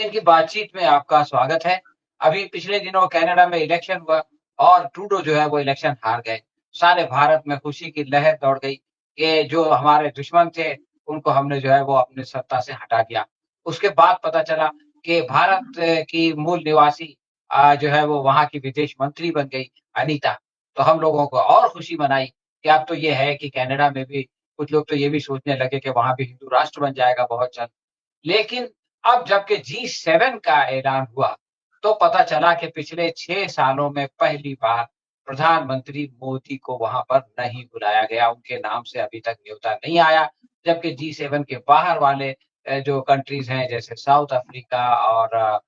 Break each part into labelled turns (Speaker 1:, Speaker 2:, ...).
Speaker 1: दिन की बातचीत में आपका स्वागत है। अभी पिछले दिनों कनाडा में इलेक्शन हुआ और ट्रूडो जो है वो इलेक्शन हार गए। सारे भारत में खुशी की लहर दौड़ गई कि जो हमारे दुश्मन थे, उनको हमने जो है वो अपनी सत्ता से हटा दिया। उसके बाद पता चला कि भारत की मूल निवासी जो है वो वहाँ की विदेश मंत्री बन गई अनीता। तो हम लोगों को और खुशी मनाई कि अब तो ये है कि कनाडा में भी कुछ लोग तो ये भी सोचने लगे कि वहाँ भी हिंदू राष्ट्र बन जाएगा बहुत जल्द। लेकिन अब जबकि G7 का ऐलान हुआ, तो पता चला कि पिछले 6 सालों में पहली बार प्रधानमंत्री मोदी को वहाँ पर नहीं बुलाया गया, उनके नाम से अभी तक न्योता नहीं आया, जबकि G7 के बाहर वाले जो कंट्रीज़ हैं जैसे साउथ अफ्रीका और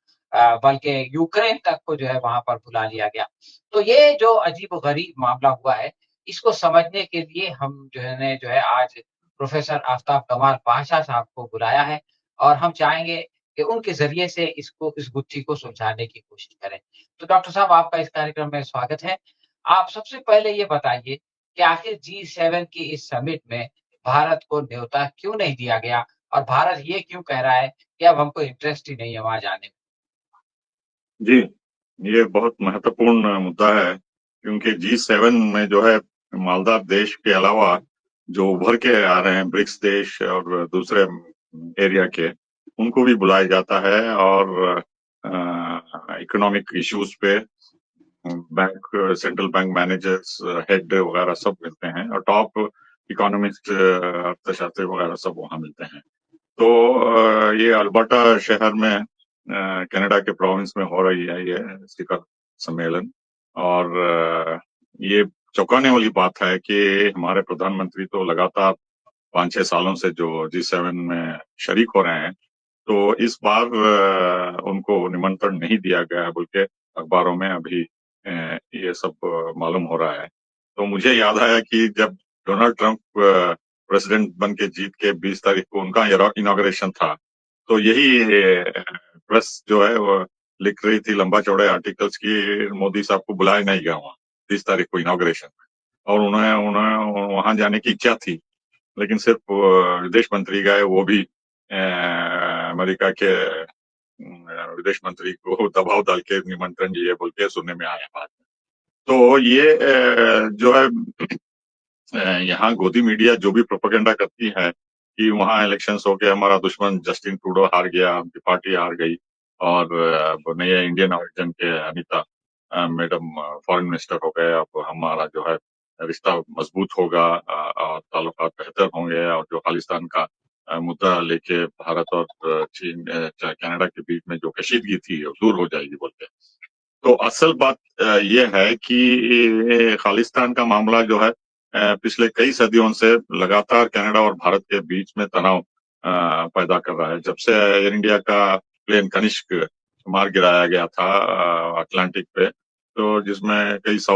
Speaker 1: बल्कि यूक्रेन तक को जो है वहाँ पर बुला लिया गया। तो ये जो अजीब-ओ-गरीब मामला हुआ है, इसको समझने के लिए हम जो है आज प्रोफ़ेसर आफ़ताब कमाल पाशा साहब को बुलाया है। और हम चाहेंगे कि उनके ज़रिए से इस गुत्थी को सुलझाने की कोशिश करें। तो डॉक्टर साहब आपका इस कार्यक्रम में स्वागत है। आप सबसे पहले ये बताइए कि आखिर G7 की इस समिट में भारत को न्योता क्यों नहीं दिया गया? और भारत ये क्यों कह रहा है कि अब हमको इंटरेस्ट ही नहीं है वहाँ जाने में?
Speaker 2: जी, ये बहुत महत्वपूर्ण मुद्दा है क्योंकि G7 में जो है मालदार देश के अलावा जो उभर के आ रहे हैं ब्रिक्स देश और दूसरे एरिया के, उनको भी बुलाया जाता है और इकोनॉमिक इश्यूज पे bank central bank managers head वगैरह सब मिलते हैं और टॉप इकोनॉमिस्ट अर्थशास्त्री वगैरह सब वहाँ मिलते हैं। तो ये अल्बर्टा शहर में कनाडा के प्रोविंस में हो रही है ये शिखर सम्मेलन और ये चौंकाने वाली बात है कि हमारे प्रधानमंत्री तो लगातार 5-6 सालों से जो G7 में शरीक हो रहे हैं, तो इस बार उनको निमंत्रण नहीं दिया गया है, बल्कि अखबारों में अभी ये सब मालूम हो रहा है। तो मुझे याद आया कि जब डोनाल्ड ट्रंप प्रेसिडेंट बन के जीत के 20 तारीख को उनका इनॉग्रेशन था, तो यही प्रेस जो है वो लिख रही थी लंबा चौड़े आर्टिकल्स की मोदी साहब को बुलाया नहीं गया वहाँ 30 तारीख को इनॉग्रेशन में और उन्हें उन्हें वहां जाने की इच्छा थी, लेकिन सिर्फ विदेश मंत्री गए, वो भी अमेरिका के विदेश मंत्री को दबाव डाल के निमंत्रण दिए बोल के सुनने में आया बाद में। तो ये जो है यहाँ गोदी मीडिया जो भी प्रोपेगेंडा करती है कि वहाँ इलेक्शंस हो गए, हमारा दुश्मन जस्टिन ट्रूडो हार गया, उनकी पार्टी हार गई और नए इंडियन ओरिजिन के अनीता मैडम फॉरेन मिनिस्टर हो गए, अब हमारा जो है रिश्ता मजबूत होगा और ताल्लुकात बेहतर होंगे और जो खालिस्तान का मुद्दा लेके भारत और चीन कनाडा के बीच में जो कशीदगी थी वो दूर हो जाएगी बोलते हैं। तो असल बात ये है कि खालिस्तान का मामला जो है पिछले कई सदियों से लगातार कनाडा और भारत के बीच में तनाव पैदा कर रहा है। जब से एयर इंडिया का प्लेन कनिष्क मार गिराया गया था अटलांटिक पे, तो जिसमें कई सौ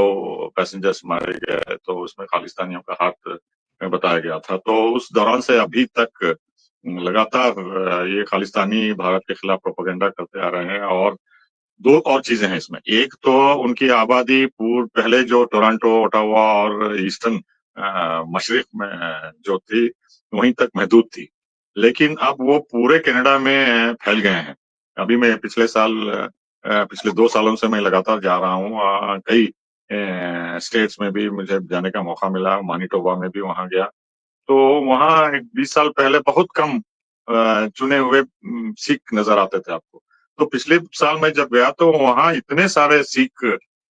Speaker 2: पैसेंजर्स मारे गए, तो उसमें खालिस्तानियों का हाथ बताया गया था। तो उस दौरान से अभी तक लगातार ये खालिस्तानी भारत के खिलाफ प्रोपेगेंडा करते आ रहे हैं और दो और चीजें हैं इसमें। एक तो उनकी आबादी पहले जो टोरंटो, ओटावा और ईस्टर्न मशरिक में जो थी वहीं तक महदूद थी, लेकिन अब वो पूरे कनाडा में फैल गए हैं। अभी मैं पिछले 2 सालों से मैं लगातार जा रहा हूँ, कई स्टेट्स में भी मुझे जाने का मौका मिला, मैनिटोबा में भी वहां गया। तो वहाँ 20 साल पहले बहुत कम चुने हुए सिख नजर आते थे आपको। तो पिछले साल मैं जब गया तो वहाँ इतने सारे सिख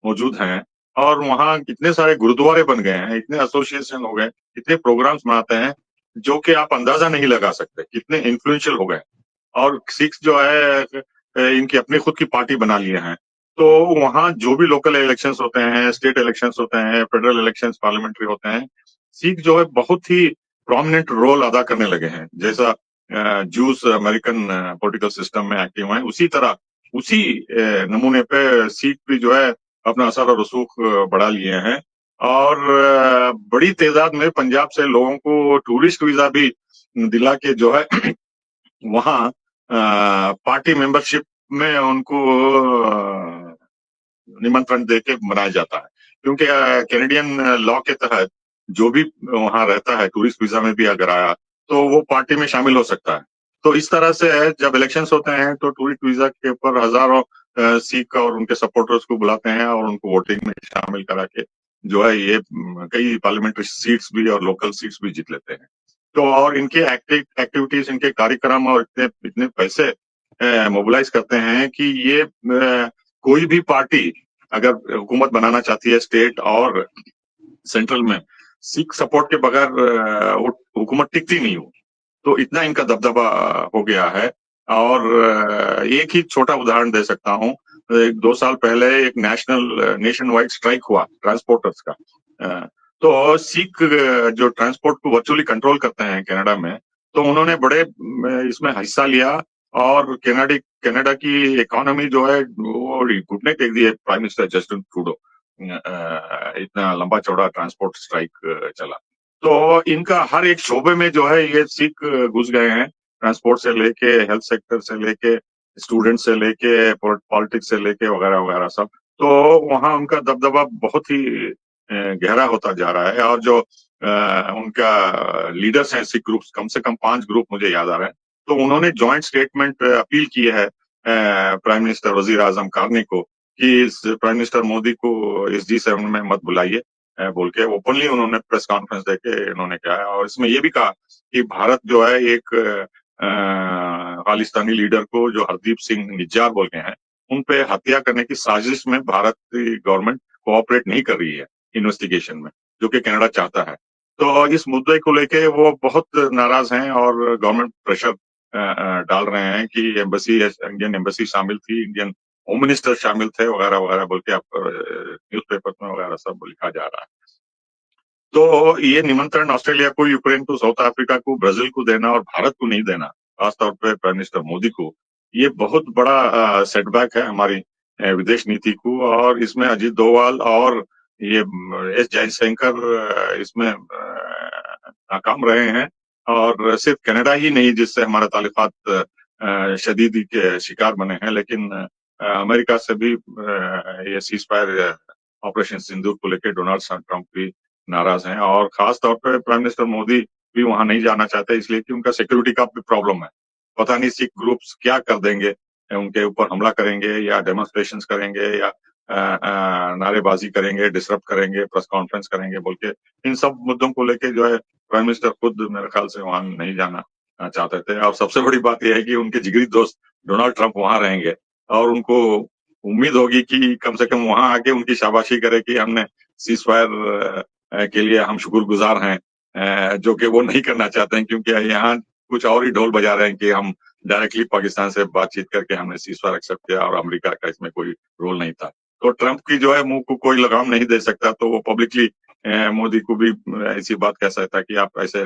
Speaker 2: मौजूद हैं और वहाँ इतने सारे गुरुद्वारे बन गए हैं, इतने एसोसिएशन हो गए, इतने प्रोग्राम्स मनाते हैं जो कि आप अंदाजा नहीं लगा सकते कितने इन्फ्लुएंशियल हो गए। और सिक्स जो है इनकी अपनी खुद की पार्टी बना लिए हैं। तो वहाँ जो भी लोकल इलेक्शंस होते हैं, स्टेट इलेक्शंस होते हैं, फेडरल इलेक्शंस पार्लियामेंट्री होते हैं, सिख जो है बहुत ही प्रोमिनेंट रोल अदा करने लगे हैं। जैसा जूस अमेरिकन पॉलिटिकल सिस्टम में एक्टिव हैं, उसी तरह उसी नमूने पे सिख भी जो है अपना असर और रसूख बढ़ा लिए हैं और बड़ी तादाद में पंजाब से लोगों को टूरिस्ट वीजा भी दिला के जो है वहाँ पार्टी मेंबरशिप में उनको निमंत्रण देके मनाया जाता है, क्योंकि कैनेडियन लॉ के तहत जो भी वहां रहता है टूरिस्ट वीजा में भी अगर आया तो वो पार्टी में शामिल हो सकता है। तो इस तरह से है, जब इलेक्शंस होते हैं तो टूरिस्ट वीजा के ऊपर हजारों सिख और उनके सपोर्टर्स को बुलाते हैं और उनको वोटिंग में शामिल करा के जो है ये कई पार्लियामेंट्री सीट्स भी और लोकल सीट्स भी जीत लेते हैं। तो और इनके एक्टिविटीज, इनके कार्यक्रम और इतने इतने पैसे मोबिलाइज करते हैं कि ये कोई भी पार्टी अगर हुकूमत बनाना चाहती है स्टेट और सेंट्रल में, सिख सपोर्ट के बगैर हुकूमत टिकती नहीं हो। तो इतना इनका दबदबा हो गया है। और एक ही छोटा उदाहरण दे सकता हूँ। 2 साल पहले एक नेशन वाइड स्ट्राइक हुआ ट्रांसपोर्टर्स का। तो सिख जो ट्रांसपोर्ट को वर्चुअली कंट्रोल करते हैं कनाडा में, तो उन्होंने बड़े इसमें हिस्सा लिया और कनाडा की इकोनॉमी जो है वो घुटने टेक दी है प्राइम मिनिस्टर जस्टिन ट्रूडो। इतना लंबा चौड़ा ट्रांसपोर्ट स्ट्राइक चला। तो इनका हर एक शोबे में जो है ये सिख घुस गए हैं, ट्रांसपोर्ट से लेके, हेल्थ सेक्टर से लेके, स्टूडेंट से लेके, पॉलिटिक्स से लेके वगैरह वगैरह सब। तो वहाँ उनका दबदबा बहुत ही गहरा होता जा रहा है। और जो उनका लीडर्स हैं सिख ग्रुप्स, कम से कम 5 ग्रुप मुझे याद आ रहे हैं, तो उन्होंने जॉइंट स्टेटमेंट अपील की है प्राइम मिनिस्टर वजीर आजम कार्नी को कि इस प्राइम मिनिस्टर मोदी को इस G7 में मत बुलाइए, बोल के ओपनली उन्होंने प्रेस कॉन्फ्रेंस देके इन्होंने कहा है। और इसमें ये भी कहा कि भारत जो है एक खालिस्तानी लीडर को जो हरदीप सिंह निज्जार बोल के हैं, उन पे हत्या करने की साजिश में भारत की गवर्नमेंट कोऑपरेट नहीं कर रही है इन्वेस्टिगेशन में, जो कि कनाडा चाहता है। तो इस मुद्दे को लेके वो बहुत नाराज हैं और गवर्नमेंट प्रेशर डाल रहे हैं कि इंडियन एम्बेसी शामिल थी, इंडियन होम मिनिस्टर शामिल थे वगैरह वगैरह बोल के आप न्यूज़पेपर में वगैरह सब लिखा जा रहा है। तो ये निमंत्रण ऑस्ट्रेलिया को, यूक्रेन को, साउथ अफ्रीका को, ब्राजील को देना और भारत को नहीं देना, खासतौर पे प्राइम मिनिस्टर मोदी को, ये बहुत बड़ा सेटबैक है हमारी विदेश नीति को। और इसमें अजीत डोभाल और ये एस जयशंकर इसमें नाकाम रहे हैं। और सिर्फ कनाडा ही नहीं जिससे हमारा ताल्लुकात शदीदी के शिकार बने हैं, लेकिन अमेरिका से भी ये सीज फायर ऑपरेशन सिंदूर को लेकर डोनाल्ड ट्रंप भी नाराज हैं। और खास तौर पे प्राइम मिनिस्टर मोदी भी वहां नहीं जाना चाहते, इसलिए कि उनका सिक्योरिटी का भी प्रॉब्लम है। पता नहीं सिख ग्रुप्स क्या कर देंगे, उनके ऊपर हमला करेंगे या डेमोन्स्ट्रेशन करेंगे या नारेबाजी करेंगे, डिसरप्ट करेंगे, प्रेस कॉन्फ्रेंस करेंगे बोल के। इन सब मुद्दों को लेके जो है प्राइम मिनिस्टर खुद मेरे ख्याल से वहां नहीं जाना चाहते थे। और सबसे बड़ी बात यह है कि उनके जिगरी दोस्त डोनाल्ड ट्रंप वहां रहेंगे और उनको उम्मीद होगी कि कम से कम वहां आके उनकी शाबाशी करे कि हमने सीज फायर के लिए हम शुक्रगुजार हैं, जो कि वो नहीं करना चाहते हैं, क्योंकि यहाँ कुछ और ही ढोल बजा रहे हैं कि हम डायरेक्टली पाकिस्तान से बातचीत करके हमने सीज फायर एक्सेप्ट किया और अमेरिका का इसमें कोई रोल नहीं था। तो ट्रंप की जो है मुंह को कोई लगाम नहीं दे सकता, तो वो पब्लिकली मोदी को भी ऐसी बात कह सकता है कि आप ऐसे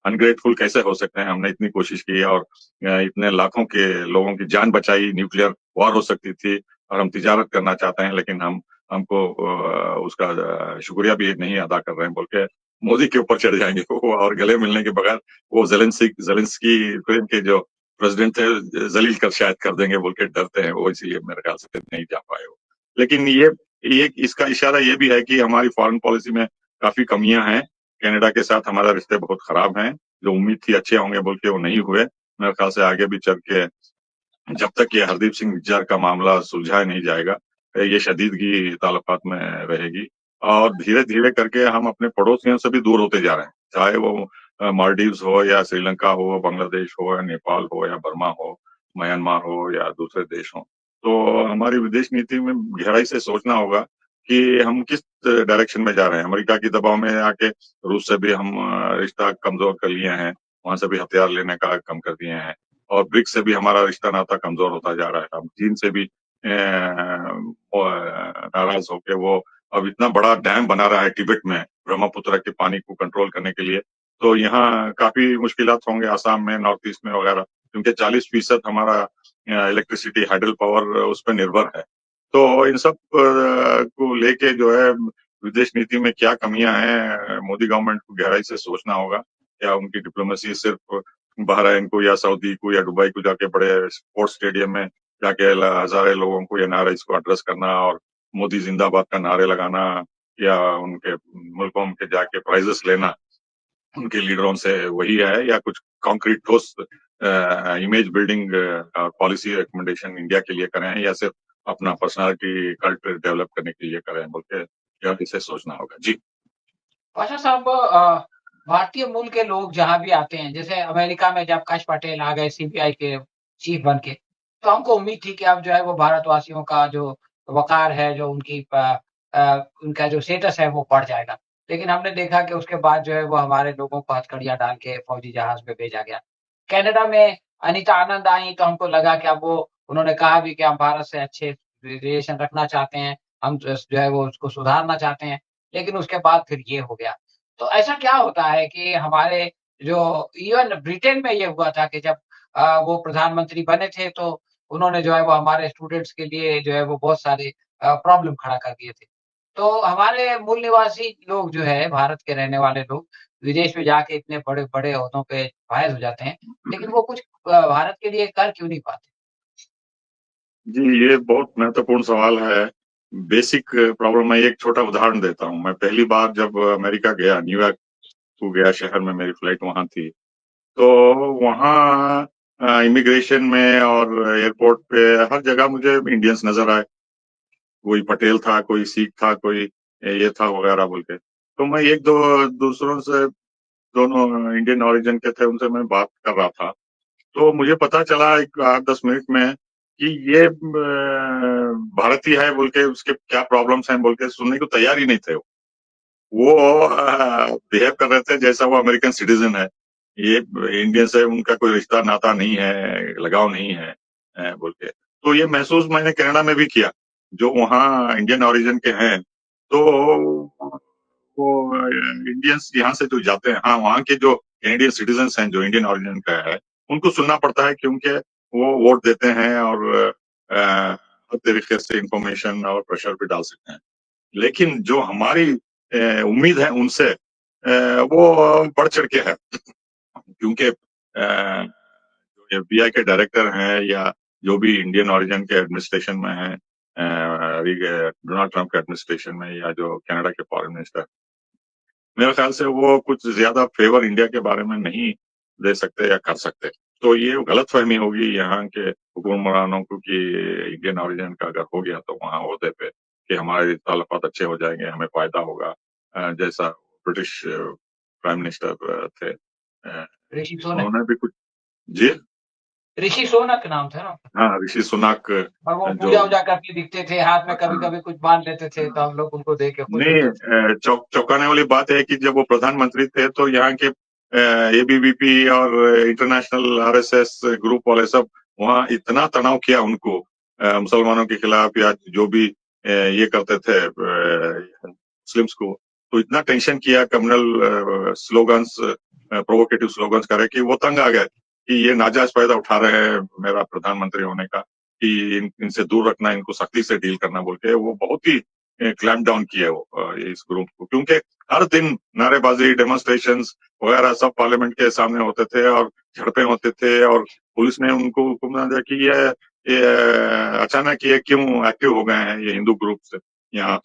Speaker 2: अनग्रेटफुल कैसे हो सकते हैं, हमने इतनी कोशिश की और इतने लाखों के लोगों की जान बचाई, न्यूक्लियर वॉर हो सकती थी और हम तिजारत करना चाहते हैं, लेकिन हमको उसका शुक्रिया भी नहीं अदा कर रहे हैं बोल के मोदी के ऊपर चढ़ जाएंगे वो। और गले मिलने के बगैर वो जेलेंस्की यूक्रेन के जो प्रेसिडेंट थे जलील कर शायद कर देंगे बोल के डरते हैं वो, इसीलिए मेरे ख्याल से नहीं जा पाए वो। लेकिन ये इसका इशारा ये भी है कि हमारी फॉरेन पॉलिसी में काफी कमियां हैं। कनाडा के साथ हमारा रिश्ते बहुत खराब हैं, जो उम्मीद थी अच्छे होंगे बोल के वो नहीं हुए। मेरे ख्याल से आगे भी चल के जब तक ये हरदीप सिंह निज्जर का मामला सुलझाया नहीं जाएगा, ये शदीदगी ताल्लुकात में रहेगी। और धीरे धीरे करके हम अपने पड़ोसियों से भी दूर होते जा रहे हैं, चाहे वो मालदीव्स हो या श्रीलंका हो, बांग्लादेश हो या नेपाल हो या बर्मा हो, म्यांमार हो या दूसरे देश हो। तो हमारी विदेश नीति में गहराई से सोचना होगा कि हम किस डायरेक्शन में जा रहे हैं। अमेरिका की दबाव में आके रूस से भी हम रिश्ता कमजोर कर लिए हैं, वहां से भी हथियार लेने का कम कर दिए हैं। और ब्रिक्स से भी हमारा रिश्ता नाता कमजोर होता जा रहा है। हम चीन से भी नाराज होके वो अब इतना बड़ा डैम बना रहा है तिब्बत में ब्रह्मपुत्र के पानी को कंट्रोल करने के लिए। तो यहाँ काफी मुश्किलात होंगे आसाम में, नॉर्थ ईस्ट में वगैरह, क्योंकि 40% हमारा इलेक्ट्रिसिटी हाइडल पावर उस पर निर्भर है। तो इन सब को लेके जो है विदेश नीति में क्या कमियां हैं, मोदी गवर्नमेंट को गहराई से सोचना होगा। क्या उनकी डिप्लोमेसी सिर्फ बहरीन को या सऊदी को या दुबई को जाके बड़े स्पोर्ट्स स्टेडियम में जाके हजारे लोगों को ये नारे इसको एड्रेस करना और मोदी जिंदाबाद का नारे लगाना, या उनके मुल्कों के जाके प्राइजेस लेना उनके लीडरों से, वही है, या कुछ कॉन्क्रीट ठोस इमेज बिल्डिंग और पॉलिसी रिकमेंडेशन इंडिया के लिए करें या सिर्फ अपना पर्सनालिटी कल्ट डेवलप करने के लिए करें बोल के यह इसे सोचना होगा। जी।
Speaker 1: पाशा साहब, भारतीय मूल के लोग जहाँ भी आते हैं, जैसे अमेरिका में जब काश पटेल आ गए सीबीआई के चीफ बन के, तो हमको उम्मीद थी कि अब जो है वो भारतवासियों का जो वक़ार है, जो उनका जो स्टेटस है वो बढ़ जाएगा। लेकिन हमने देखा कि उसके बाद जो है वो हमारे लोगों को हथकड़ियाँ डाल के फौजी जहाज़ में भेजा गया। कनाडा में अनीता आनंद आई तो हमको लगा कि अब वो उन्होंने कहा भी कि हम भारत से अच्छे रिलेशन रखना चाहते हैं, हम जो है वो उसको सुधारना चाहते हैं। लेकिन उसके बाद फिर ये हो गया। तो ऐसा क्या होता है कि हमारे जो इवन ब्रिटेन में ये हुआ था कि जब वो प्रधानमंत्री बने थे तो उन्होंने जो है वो हमारे स्टूडेंट्स के लिए जो है वो बहुत सारे प्रॉब्लम खड़ा कर दिए थे। तो हमारे मूल निवासी लोग जो है भारत के रहने वाले लोग विदेश में जाके इतने बड़े-बड़े ओहदों पे फायज़ हो जाते हैं, लेकिन वो कुछ भारत के लिए कर क्यों नहीं पाते?
Speaker 2: जी, ये बहुत महत्वपूर्ण सवाल है। बेसिक प्रॉब्लम मैं एक छोटा उदाहरण देता हूँ। मैं पहली बार जब अमेरिका गया, न्यूयॉर्क को गया शहर में मेरी फ्लाइट वहाँ थी। तो वहाँ इमिग्रेशन में और एयरपोर्ट पे हर जगह मुझे इंडियंस नज़र आए। कोई पटेल था, कोई सिख था, कोई ये था वगैरह बोल के। तो मैं 1-2 दूसरों से दोनों इंडियन ओरिजिन के थे, उनसे मैं बात कर रहा था। तो मुझे पता चला एक 8-10 मिनट में कि ये भारतीय है बोल के उसके क्या प्रॉब्लम्स हैं बोल के सुनने को तैयार ही नहीं थे। वो बिहेव कर रहे थे जैसा वो अमेरिकन सिटीजन है। ये इंडियन से उनका कोई रिश्ता नाता नहीं है, लगाव नहीं है बोल के। तो ये महसूस मैंने कनाडा में भी किया। जो वहाँ इंडियन ओरिजिन के हैं, तो वो इंडियंस यहाँ से जो जाते हैं, हाँ, वहाँ के जो कैनेडियन सिटीजन्स हैं, जो इंडियन ओरिजिन का है, उनको सुनना पड़ता है क्योंकि वो वोट देते हैं और हर तरीके से इंफॉर्मेशन और प्रेशर भी डाल सकते हैं। लेकिन जो हमारी उम्मीद है उनसे वो बढ़ चढ़ के है क्योंकि जो एफबीआई के डायरेक्टर हैं या जो भी इंडियन ओरिजिन के एडमिनिस्ट्रेशन में है, डोनाल्ड ट्रंप के एडमिनिस्ट्रेशन में या जो कनाडा के फॉरेन मिनिस्टर, मेरे ख्याल से वो कुछ ज्यादा फेवर इंडिया के बारे में नहीं दे सकते या कर सकते। तो ये गलतफहमी होगी यहाँ के हुक्मरानों को कि इंडियन ओरिजिन का अगर हो गया तो वहाँ ओहदे पे कि हमारे ताल्लुकात अच्छे हो जाएंगे, हमें फायदा होगा। जैसा ब्रिटिश प्राइम मिनिस्टर थे,
Speaker 1: ऋषि सोनक
Speaker 2: उन्होंने भी कुछ। जी।
Speaker 1: ऋषि सोनक नाम था ना?
Speaker 2: हाँ, ऋषि सुनक
Speaker 1: और वो
Speaker 2: जो
Speaker 1: पूजा-वूजा करके दिखते थे, हाथ में कभी-कभी कुछ बाँध लेते थे, तो हम लोग उनको देख के खुश
Speaker 2: नहीं,
Speaker 1: होते थे।
Speaker 2: चौंकाने वाली बात है कि जब वो प्रधानमंत्री थे तो यहाँ के एबीवीपी और इंटरनेशनल आरएसएस ग्रुप वाले सब वहाँ इतना तनाव किया उनको मुसलमानों के खिलाफ या जो भी ये करते थे मुस्लिम्स को, तो इतना टेंशन किया, कम्युनल स्लोगन्स, प्रोवोकेटिव स्लोगन्स करे कि वो तंग आ गए कि ये नाजायज फायदा उठा रहे हैं मेरा प्रधानमंत्री होने का, कि इनसे दूर रखना, इनको सख्ती से डील करना बोल के वो बहुत ही क्लैम्प डाउन किया वो इस ग्रुप को, क्योंकि हर दिन नारेबाजी, डेमोन्स्ट्रेशंस वगैरह सब पार्लियामेंट के सामने होते थे और झड़पें होते थे और पुलिस ने उनको हुक्म दिया कि ये अचानक ये क्यों एक्टिव हो गए हैं ये हिंदू ग्रुप यहाँ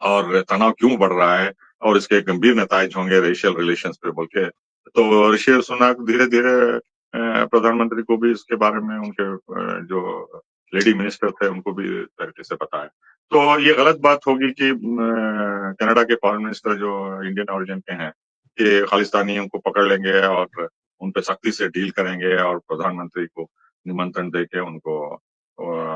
Speaker 2: और तनाव क्यों बढ़ रहा है और इसके गंभीर नतायज होंगे रेशियल रिलेशंस पे बोल के। तो ऋषि सुनक धीरे धीरे प्रधानमंत्री को भी इसके बारे में उनके जो लेडी मिनिस्टर थे उनको भी तरीके से बताया। तो ये गलत बात होगी कि कनाडा के फॉरेन मिनिस्टर जो इंडियन ओरिजिन के हैं कि खालिस्तानियों को पकड़ लेंगे और उन पे सख्ती से डील करेंगे और प्रधानमंत्री को निमंत्रण देके उनको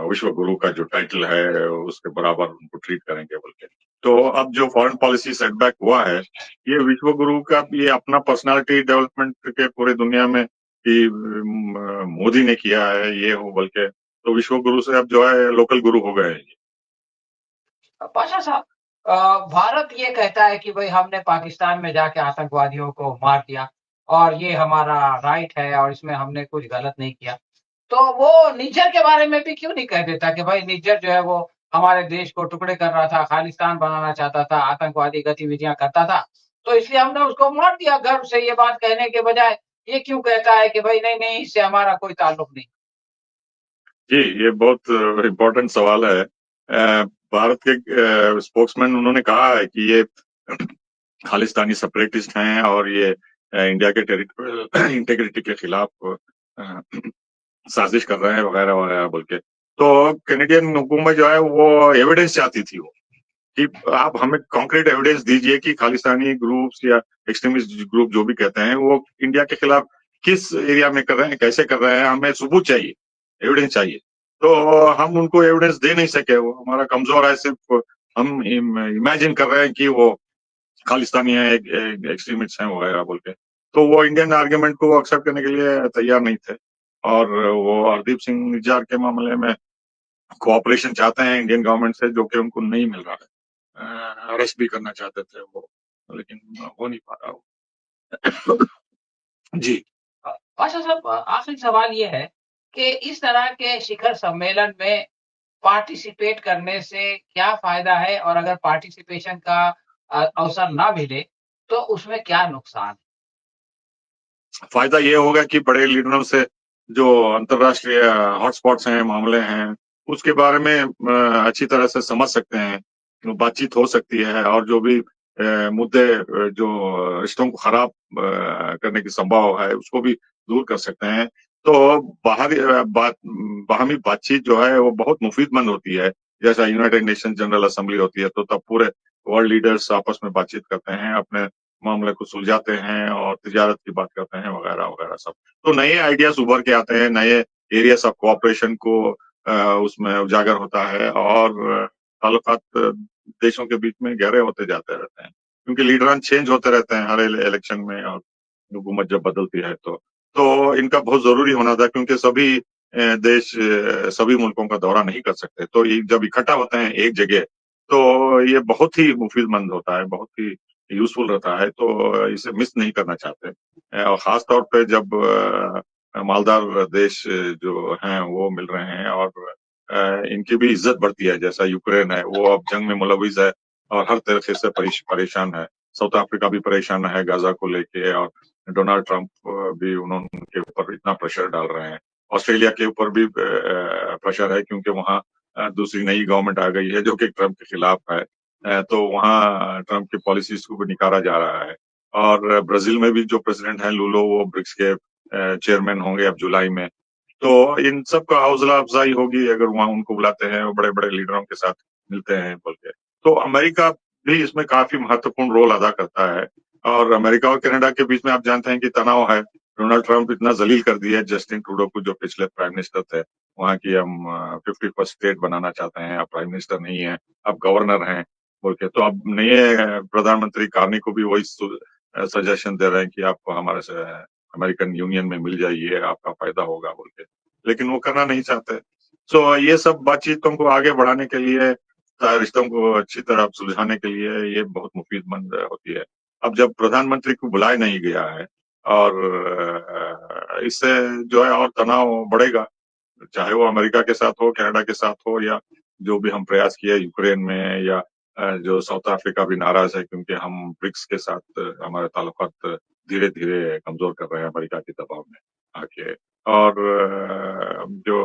Speaker 2: विश्व गुरु का जो टाइटल है उसके बराबर उनको ट्रीट करेंगे बोल के। तो अब जो फॉरेन पॉलिसी सेटबैक हुआ है, ये विश्व गुरु का ये अपना पर्सनालिटी डेवलपमेंट के पूरे दुनिया में कि मोदी ने किया है ये हो बोल के, तो विश्व गुरु से अब जो है लोकल गुरु हो गए हैं ये।
Speaker 1: पाशा साहब, भारत ये कहता है कि भई हमने पाकिस्तान में जाके आतंकवादियों को मार दिया और ये हमारा राइट है और इसमें हमने कुछ गलत नहीं किया। तो वो निज्जर के बारे में भी क्यों नहीं कह देता कि भाई निज्जर जो है वो हमारे देश को टुकड़े कर रहा था, खालिस्तान बनाना चाहता था, आतंकवादी गतिविधियाँ करता था, तो इसलिए हमने उसको मार दिया गर्व से ये बात कहने के बजाय, ये क्यों कहता है कि भाई नहीं-नहीं इससे हमारा कोई ताल्लुक नहीं?
Speaker 2: जी, ये बहुत इम्पोर्टेंट सवाल है। भारत के स्पोक्समैन उन्होंने कहा है कि ये खालिस्तानी सेपरेटिस्ट हैं और ये इंडिया के टेरिटोरियल इंटीग्रिटी के खिलाफ साजिश कर रहे हैं वगैरह वगैरह बोल के। तो कैनेडियन हुकूमत जो है वो एविडेंस चाहती थी वो, कि आप हमें कॉन्क्रीट एविडेंस दीजिए कि खालिस्तानी ग्रुप्स या एक्सट्रीमिस्ट ग्रुप जो भी कहते हैं वो इंडिया के खिलाफ किस एरिया में कर रहे हैं, कैसे कर रहे हैं, हमें सबूत चाहिए, एविडेंस चाहिए। तो हम उनको एविडेंस दे नहीं सके, वो हमारा कमजोर है, सिर्फ हम इमेजिन कर रहे हैं कि वो खालिस्तानी है, एक्सट्रीमिस्ट हैं वगैरह बोल के। तो वो इंडियन आर्ग्यूमेंट को एक्सेप्ट करने के लिए तैयार नहीं थे, और वो हरदीप सिंह निज्जार के मामले में कोऑपरेशन चाहते हैं इंडियन गवर्नमेंट से, जो कि उनको नहीं मिल रहा है। अरेस्ट भी करना चाहते थे वो, लेकिन हो नहीं पा रहा वो। जी।
Speaker 1: पाशा साहब, आखिरी सवाल ये है कि इस तरह के शिखर सम्मेलन में पार्टिसिपेट करने से क्या फ़ायदा है? और अगर पार्टिसिपेशन का अवसर ना मिले, तो उसमें क्या नुकसान?
Speaker 2: फायदा ये होगा कि बड़े लीडरों से जो अंतर्राष्ट्रीय हॉटस्पॉट्स हैं, मामले हैं, उसके बारे में अच्छी तरह से समझ सकते हैं, बातचीत हो सकती है, और जो भी मुद्दे जो रिश्तों को खराब करने की संभव है उसको भी दूर कर सकते हैं। तो बाहरी बाहमी बातचीत जो है वो बहुत मुफीदमंद होती है। जैसा यूनाइटेड नेशन जनरल असेंबली होती है, तो तब पूरे वर्ल्ड लीडर्स आपस में बातचीत करते हैं, अपने मामले को सुलझाते हैं और तिजारत की बात करते हैं वगैरह वगैरह सब। तो नए आइडियाज उभर के आते हैं, नए एरियाज ऑफ कोऑपरेशन को उसमें उजागर होता है, और ताल्लुकात देशों के बीच में गहरे होते जाते रहते हैं, क्योंकि लीडरान चेंज होते रहते हैं हर इलेक्शन में, और हुकूमत जब बदलती है तो इनका बहुत जरूरी होना था, क्योंकि सभी देश सभी मुल्कों का दौरा नहीं कर सकते। तो ये जब इकट्ठा होते हैं एक जगह, तो ये बहुत ही मुफीदमंद होता है, बहुत ही यूजफुल रहता है, तो इसे मिस नहीं करना चाहते। और खास तौर पे जब मालदार देश जो हैं वो मिल रहे हैं, और इनकी भी इज्जत बढ़ती है, जैसा यूक्रेन है वो अब जंग में मुलविस है और हर तरीके से परेशान है। साउथ अफ्रीका भी परेशान है गाजा को लेके, और डोनाल्ड ट्रंप भी उनके ऊपर इतना प्रेशर डाल रहे हैं। ऑस्ट्रेलिया के ऊपर भी प्रेशर है, क्योंकि वहाँ दूसरी नई गवर्नमेंट आ गई है जो कि ट्रंप के खिलाफ है। तो वहाँ ट्रंप की पॉलिसीज को भी निकारा जा रहा है। और ब्राजील में भी जो प्रेसिडेंट है लूलो, वो ब्रिक्स के चेयरमैन होंगे अब जुलाई में। तो इन सब का हौसला अफजाई होगी अगर वहाँ उनको बुलाते हैं और बड़े बड़े लीडरों के साथ मिलते हैं बोल के। तो अमेरिका भी इसमें काफी महत्वपूर्ण रोल अदा करता है। और अमेरिका और कनाडा के बीच में आप जानते हैं कि तनाव है। डोनाल्ड ट्रंप इतना जलील कर दिया है जस्टिन ट्रूडो को, जो पिछले प्राइम मिनिस्टर थे वहाँ की, हम 51st स्टेट बनाना चाहते हैं, अब प्राइम मिनिस्टर नहीं है, अब गवर्नर हैं बोल के। तो अब नए प्रधानमंत्री कार्नी को भी वही सजेशन दे रहे हैं कि आप हमारे से अमेरिकन यूनियन में मिल जाइए, आपका फायदा होगा बोल के, लेकिन वो करना नहीं चाहते। सो ये सब बातचीतों को आगे बढ़ाने के लिए, रिश्तों को अच्छी तरह सुलझाने के लिए ये बहुत मुफीदमंद होती है। अब जब प्रधानमंत्री को बुलाया नहीं गया है, और इससे जो है और तनाव बढ़ेगा, चाहे वो अमेरिका के साथ हो, कनाडा के साथ हो, या जो भी हम प्रयास किए यूक्रेन में, या जो साउथ अफ्रीका भी नाराज है क्योंकि हम ब्रिक्स के साथ हमारे ताल्लुकात धीरे धीरे कमजोर कर रहे हैं अमेरिका के दबाव में आके। और जो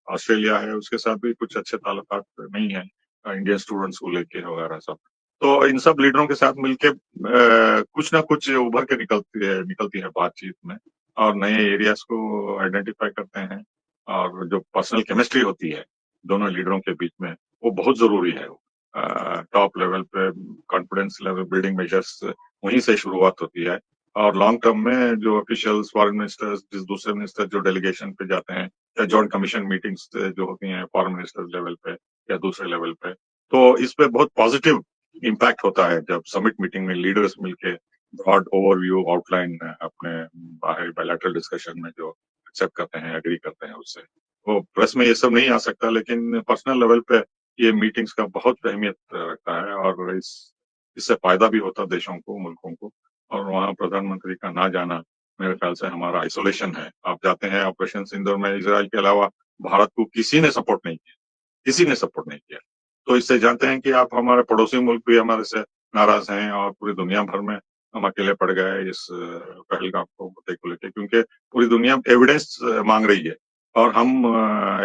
Speaker 2: ऑस्ट्रेलिया है उसके साथ भी कुछ अच्छे ताल्लुकात नहीं है, इंडियन स्टूडेंट्स को लेके वगैरह सब। तो इन सब लीडरों के साथ मिलके कुछ ना कुछ उभर के निकलती है बातचीत में, और नए एरियाज को आइडेंटिफाई करते हैं। और जो पर्सनल केमिस्ट्री होती है दोनों लीडरों के बीच में, वो बहुत जरूरी है। टॉप लेवल पे कॉन्फिडेंस लेवल बिल्डिंग मेजर्स वहीं से शुरुआत होती है, और लॉन्ग टर्म में जो ऑफिशियल्स, फॉरेन मिनिस्टर्स, जिस दूसरे मिनिस्टर जो डेलीगेशन पे जाते हैं, या जॉइंट कमीशन मीटिंग्स जो होती हैं फॉरेन मिनिस्टर लेवल पे या दूसरे लेवल पे, तो इस पे बहुत पॉजिटिव इम्पैक्ट होता है जब समिट मीटिंग में लीडर्स मिलके ब्रॉड ओवरव्यू आउटलाइन अपने बाहर बायलैटरल डिस्कशन में जो एक्सेप्ट करते हैं, एग्री करते हैं उससे। वो प्रेस में ये सब नहीं आ सकता, लेकिन पर्सनल लेवल पे ये मीटिंग्स का बहुत अहमियत रखता है, और इससे फायदा भी होता है देशों को, मुल्कों को। और वहाँ प्रधानमंत्री का ना जाना मेरे ख्याल से हमारा आइसोलेशन है। आप जाते हैं ऑपरेशन सिंदूर में, इसराइल के अलावा भारत को किसी ने सपोर्ट नहीं किया, किसी ने सपोर्ट नहीं किया। तो इससे जानते हैं कि आप, हमारे पड़ोसी मुल्क भी हमारे से नाराज हैं, और पूरी दुनिया भर में हम अकेले पड़ गए इस पहलगाम को मुद्दे को लेकर, क्योंकि पूरी दुनिया एविडेंस मांग रही है, और हम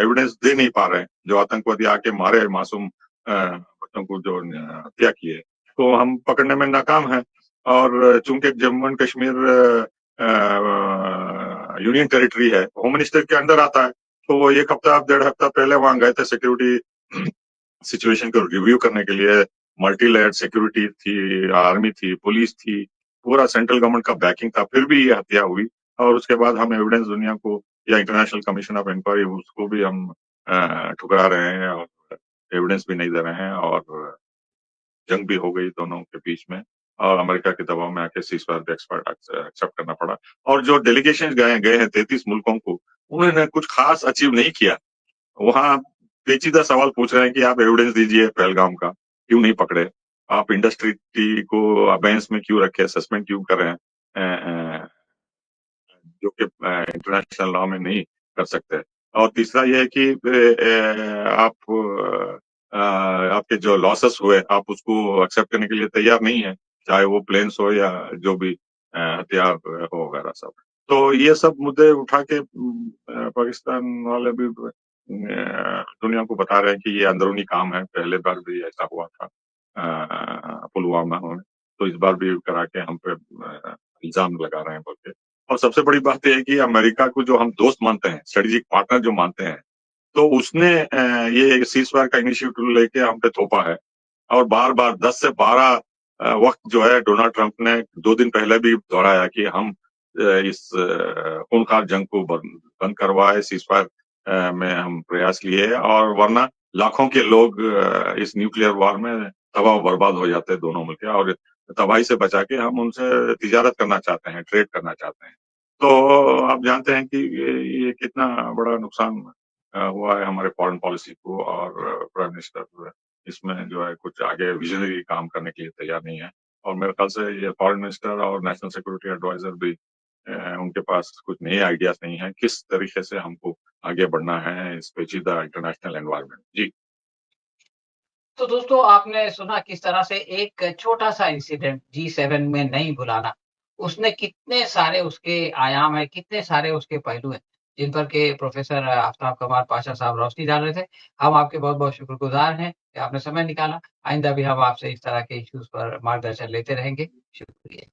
Speaker 2: एविडेंस दे नहीं पा रहे हैं। जो आतंकवादी आके मारे मासूम बच्चों को, जो हत्या की है, तो हम पकड़ने में नाकाम हैं। और चूंकि Jammu and Kashmir union territory है, होम मिनिस्टर के अंडर आता है। तो वो 1 हफ्ता, 1.5 हफ्ता पहले वहां गए थे सिक्योरिटी सिचुएशन को रिव्यू करने के लिए। मल्टी लेयर्ड सिक्योरिटी थी, आर्मी थी, पुलिस थी, पूरा सेंट्रल गवर्नमेंट का बैकिंग था, फिर भी ये हत्या हुई। और उसके बाद हम एविडेंस दुनिया को, या इंटरनेशनल कमीशन ऑफ इंक्वायरी, उसको भी हम ठुकरा रहे हैं और एविडेंस भी नहीं दे रहे हैं, और जंग भी हो गई दोनों के बीच में, और अमेरिका के दबाव में आके सीज़फायर भी एक्सेप्ट करना पड़ा। और जो डेलीगेशन गए हैं 33 मुल्कों को, उन्होंने कुछ खास अचीव नहीं किया। वहाँ पेचीदा सवाल पूछ रहे हैं कि आप एविडेंस दीजिए पहलगाम का, क्यों नहीं पकड़े? आप इंडस्ट्री को अबेयंस में क्यों रखे, सस्पेंड क्यों कर रहे हैं? अ, जो कि इंटरनेशनल लॉ में नहीं कर सकते। और तीसरा ये है कि आपके जो लॉसेस हुए, आप उसको एक्सेप्ट करने के लिए तैयार नहीं है, चाहे वो प्लेन्स हो या जो भी हथियार हो वगैरह सब। तो ये सब मुद्दे उठा के पाकिस्तान वाले भी दुनिया को बता रहे हैं कि ये अंदरूनी काम है, पहले बार भी ऐसा हुआ था पुलवामा में, तो इस बार भी करा के हम पे इल्ज़ाम लगा रहे हैं बोल के। और सबसे बड़ी बात ये है कि अमेरिका को जो हम दोस्त मानते हैं, स्ट्रेटेजिक पार्टनर जो मानते हैं, तो उसने ये सीज़फायर का इनिशिएटिव लेके हम पे थोपा है। और बार-बार 10 से 12 वक़्त जो है डोनाल्ड ट्रंप ने 2 दिन पहले भी दोहराया कि हम इस खूनखार जंग को बंद करवाए, सीज़फायर में हम प्रयास लिए, और वरना लाखों के लोग इस न्यूक्लियर वॉर में तबाह-बर्बाद हो जाते दोनों मिलके, और तबाही से बचा के हम उनसे तिजारत करना चाहते हैं, ट्रेड करना चाहते हैं। तो आप जानते हैं कि ये कितना बड़ा नुकसान हुआ है हमारे फॉरेन पॉलिसी को, और प्राइम मिनिस्टर इसमें जो है कुछ आगे विज़नरी काम करने के लिए तैयार नहीं है। और मेरे ख्याल से ये फॉरेन मिनिस्टर और नेशनल सिक्योरिटी एडवाइज़र भी उनके पास कुछ नए आइडियाज़ नहीं है, किस तरीके से हमको आगे बढ़ना है इस पेचीदा इंटरनेशनल एनवायरनमेंट। जी।
Speaker 1: तो दोस्तों आपने सुना किस तरह से एक छोटा-सा इंसिडेंट G7 में नहीं बुलाना, उसने कितने सारे उसके आयाम हैं, कितने सारे उसके पहलू हैं, जिन पर के प्रोफ़ेसर आफ्ताब कमाल पाशा साहब रोशनी डाल रहे थे। हम आपके बहुत-बहुत शुक्रगुज़ार हैं कि आपने समय निकाला। आइंदा भी हम आपसे इस तरह के इश्यूज़ पर मार्गदर्शन लेते रहेंगे। शुक्रिया।